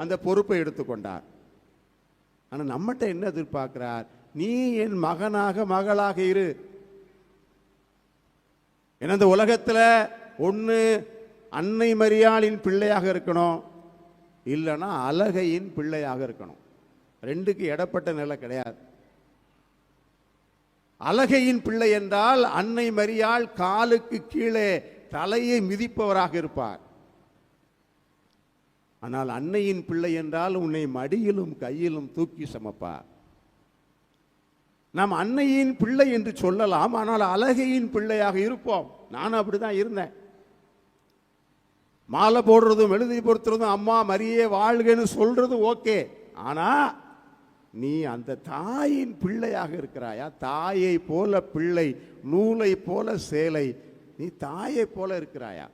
அந்த பொறுப்பை எடுத்துக்கொண்டார். ஆனால் நம்மகிட்ட என்ன எதிர்பார்க்கிறார்? நீ என் மகனாக மகளாக இரு. ஏன்னா இந்த உலகத்தில் ஒன்று அன்னை மரியாளின் பிள்ளையாக இருக்கணும், இல்லைன்னா அழகையின் பிள்ளையாக இருக்கணும். ரெண்டுக்கு இடப்பட்ட நிலை கிடையாது. அழகையின் பிள்ளை என்றால் அன்னை மரியாள் காலுக்கு கீழே தலையை மிதிப்பவராக இருப்பார். ஆனால் அன்னையின் பிள்ளை என்றால் உன்னை மடியிலும் கையிலும் தூக்கி சமப்பார். நாம் அன்னையின் பிள்ளை என்று சொல்லலாம், ஆனால் அழகையின் பிள்ளையாக இருப்போம். நானும் அப்படிதான் இருந்தேன். மாலை போடுறதும் எழுதி பொறுத்துறதும் அம்மா மரியே வாழ்கன்னு சொல்றதும் ஓகே. ஆனா நீ அந்த தாயின் பிள்ளையாக இருக்கிறாயா? தாயை போல பிள்ளை, நூலை போல சேலை, நீ தாயை போல இருக்கிறாயா?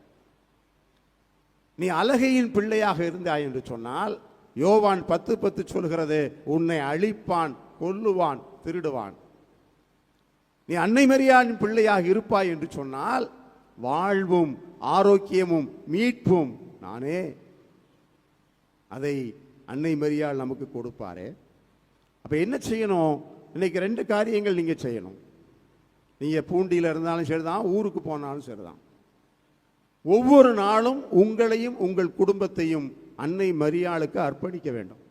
நீ அழகையின் பிள்ளையாக இருந்தாய் என்று சொன்னால் யோவான் 10:10 சொல்கிறது, உன்னை அழிப்பான், கொல்லுவான், திருடுவான். நீ அன்னை மரியாளின் பிள்ளையாக இருப்பாய் என்று சொன்னால் வாழ்வும் ஆரோக்கியமும் மீட்பும் நானே. அதை அன்னை மரியாள் நமக்கு கொடுப்பாரே. அப்ப என்ன செய்யணும்? இன்னைக்கு 2 காரியங்கள் நீங்க செய்யணும். நீங்க பூண்டியில் இருந்தாலும் சரிதான், ஊருக்கு போனாலும் சரிதான், ஒவ்வொரு நாளும் உங்களையும் உங்கள் குடும்பத்தையும் அன்னை மரியாளுக்கு அர்ப்பணிக்க வேண்டும்.